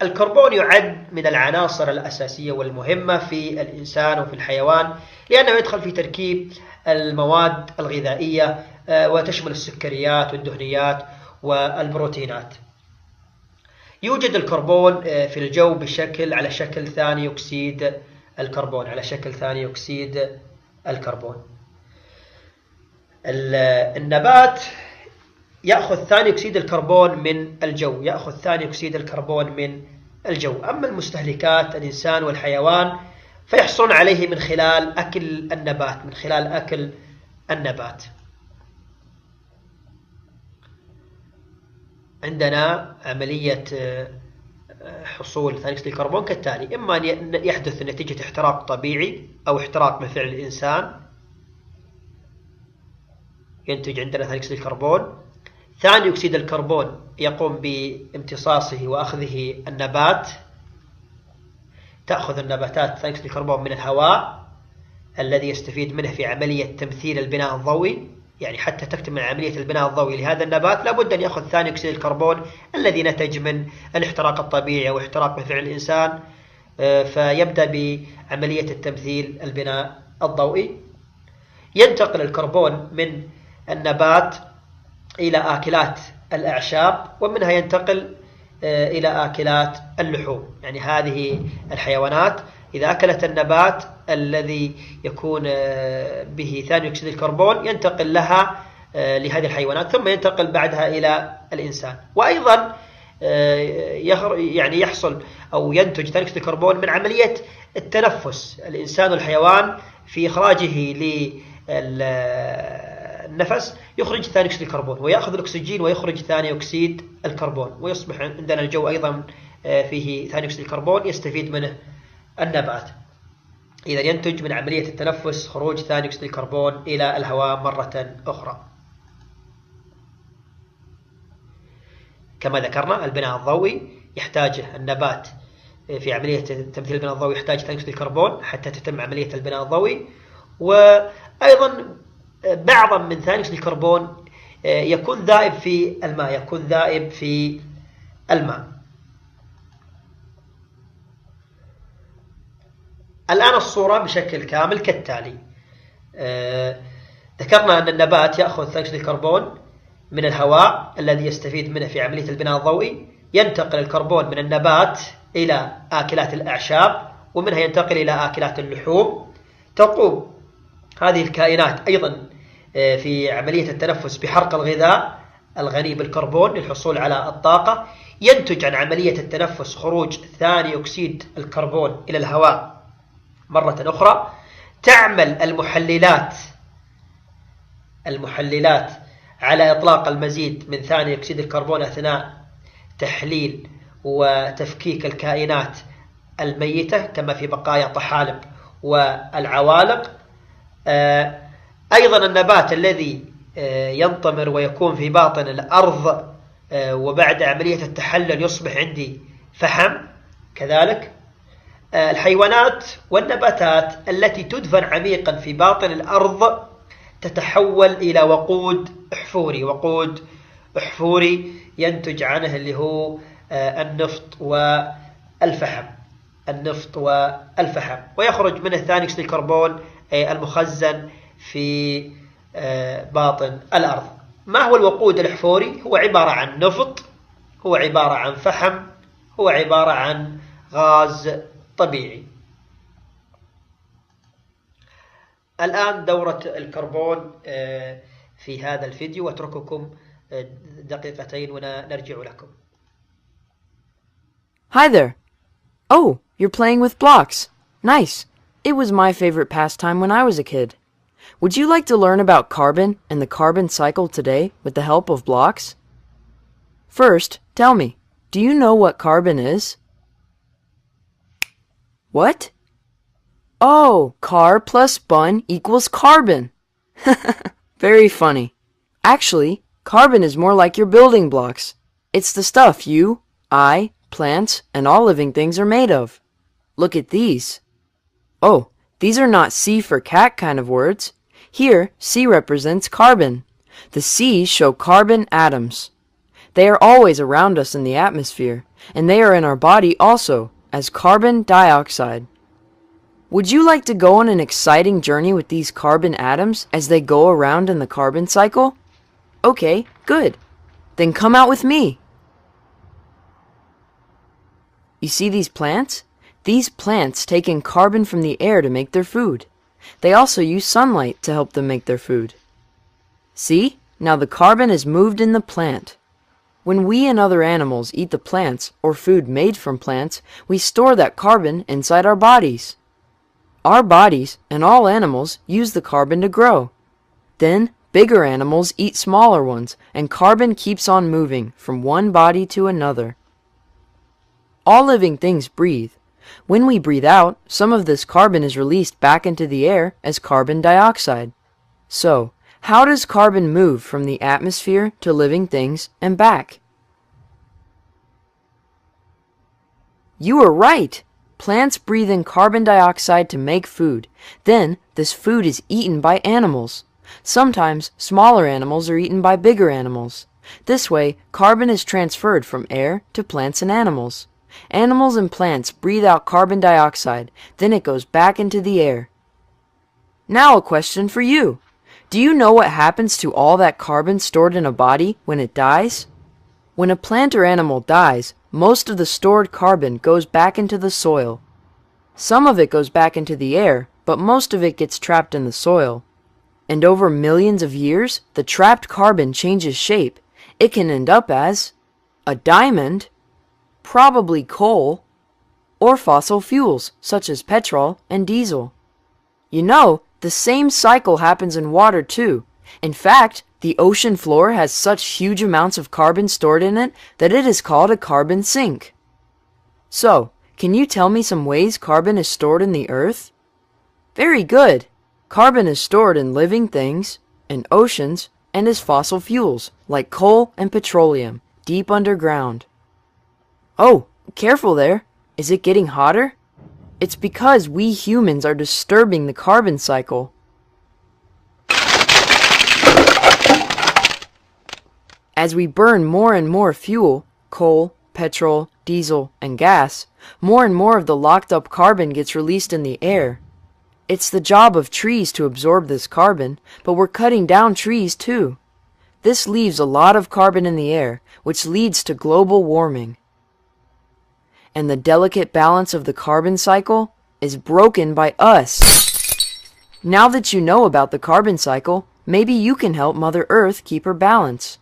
الكربون يعد من العناصر الأساسية والمهمة في الإنسان وفي الحيوان، لأنه يدخل في تركيب المواد الغذائية وتشمل السكريات والدهنيات والبروتينات. يوجد الكربون في الجو على شكل ثاني أكسيد الكربون. النبات يأخذ ثاني أكسيد الكربون من الجو، أما المستهلكات الإنسان والحيوان فيحصلون عليه من خلال أكل النبات. عندنا عملية حصول ثاني أكسيد الكربون كالتالي: إما أن يحدث نتيجة احتراق طبيعي أو احتراق من فعل الإنسان، ينتج عندنا ثاني أكسيد الكربون. ثاني أكسيد الكربون يقوم بامتصاصه وأخذه النبات، تأخذ النباتات ثاني أكسيد الكربون من الهواء الذي يستفيد منه في عملية تمثيل البناء الضوئي. يعني حتى تكتمل عملية البناء الضوئي لهذا النبات لابد أن يأخذ ثاني أكسيد الكربون الذي نتج من الاحتراق الطبيعي أو احتراق من فعل الإنسان، فيبدأ بعملية التمثيل البناء الضوئي. ينتقل الكربون من النبات إلى آكلات الأعشاب، ومنها ينتقل إلى آكلات اللحوم. يعني هذه الحيوانات إذا أكلت النبات الذي يكون به ثاني أكسيد الكربون ينتقل لهذه الحيوانات، ثم ينتقل بعدها إلى الإنسان. وأيضا يعني يحصل أو ينتج ثاني أكسيد الكربون من عملية التنفس. الإنسان والحيوان في إخراجه للنفس يخرج ثاني أكسيد الكربون، ويأخذ الأكسجين ويخرج ثاني أكسيد الكربون، ويصبح عندنا الجو أيضا فيه ثاني أكسيد الكربون يستفيد منه النبات. إذا ينتج من عملية التنفس خروج ثاني أكسيد الكربون إلى الهواء مرة أخرى. كما ذكرنا البناء الضوئي يحتاجه النبات في عملية تمثيل البناء الضوئي، يحتاج ثاني أكسيد الكربون حتى تتم عملية البناء الضوئي. وأيضا بعضا من ثاني أكسيد الكربون يكون ذائب في الماء. الآن الصورة بشكل كامل كالتالي: ذكرنا أن النبات يأخذ ثاني أكسيد الكربون من الهواء الذي يستفيد منه في عملية البناء الضوئي، ينتقل الكربون من النبات إلى آكلات الأعشاب، ومنها ينتقل إلى آكلات اللحوم. تقوم هذه الكائنات أيضا في عملية التنفس بحرق الغذاء الغني بالكربون للحصول على الطاقة. ينتج عن عملية التنفس خروج ثاني أكسيد الكربون إلى الهواء مرة أخرى. تعمل المحللات على إطلاق المزيد من ثاني أكسيد الكربون أثناء تحليل وتفكيك الكائنات الميتة كما في بقايا طحالب والعوالق. أيضا النبات الذي ينطمر ويكون في باطن الأرض وبعد عملية التحلل يصبح عندي فحم كذلك. الحيوانات والنباتات التي تدفن عميقا في باطن الأرض تتحول إلى وقود أحفوري ينتج عنه اللي هو النفط والفحم، ويخرج منه ثاني أكسيد الكربون المخزن في باطن الأرض. ما هو الوقود الأحفوري؟ هو عبارة عن نفط، هو عبارة عن فحم، هو عبارة عن غاز طبيعي. الآن دورة الكربون في هذا الفيديو، وأترككم دقيقتين ونرجع لكم. Hi there. Oh, you're playing with blocks. Nice. It was my favorite pastime when I was a kid. Would you like to learn about carbon and the carbon cycle today with the help of blocks? First, tell me, do you know what carbon is? What? Oh, car plus bun equals carbon. Very funny. Actually, carbon is more like your building blocks. It's the stuff you, I, plants, and all living things are made of. Look at these. Oh, these are not C for cat kind of words. Here, C represents carbon. The C's show carbon atoms. They are always around us in the atmosphere, and they are in our body also as carbon dioxide. Would you like to go on an exciting journey with these carbon atoms as they go around in the carbon cycle? Okay, good. Then come out with me. You see these plants? These plants take in carbon from the air to make their food. They also use sunlight to help them make their food. See? Now the carbon is moved in the plant. When we and other animals eat the plants or food made from plants, we store that carbon inside our bodies. Our bodies and all animals use the carbon to grow. Then bigger animals eat smaller ones, and carbon keeps on moving from one body to another. All living things breathe. When we breathe out, some of this carbon is released back into the air as carbon dioxide. So, how does carbon move from the atmosphere to living things and back? You are right! Plants breathe in carbon dioxide to make food. Then, this food is eaten by animals. Sometimes, smaller animals are eaten by bigger animals. This way, carbon is transferred from air to plants and animals. Animals and plants breathe out carbon dioxide, then it goes back into the air. Now a question for you. Do you know what happens to all that carbon stored in a body when it dies? When a plant or animal dies, most of the stored carbon goes back into the soil. Some of it goes back into the air, but most of it gets trapped in the soil. And over millions of years, the trapped carbon changes shape. It can end up as a diamond, probably coal, or fossil fuels such as petrol and diesel. You know, the same cycle happens in water too. In fact, the ocean floor has such huge amounts of carbon stored in it that it is called a carbon sink. So, can you tell me some ways carbon is stored in the earth? Very good! Carbon is stored in living things, in oceans, and as fossil fuels, like coal and petroleum, deep underground. Oh, careful there! Is it getting hotter? It's because we humans are disturbing the carbon cycle. As we burn more and more fuel, coal, petrol, diesel, and gas, more and more of the locked up carbon gets released in the air. It's the job of trees to absorb this carbon, but we're cutting down trees too. This leaves a lot of carbon in the air, which leads to global warming. And the delicate balance of the carbon cycle is broken by us. Now that you know about the carbon cycle, maybe you can help Mother Earth keep her balance.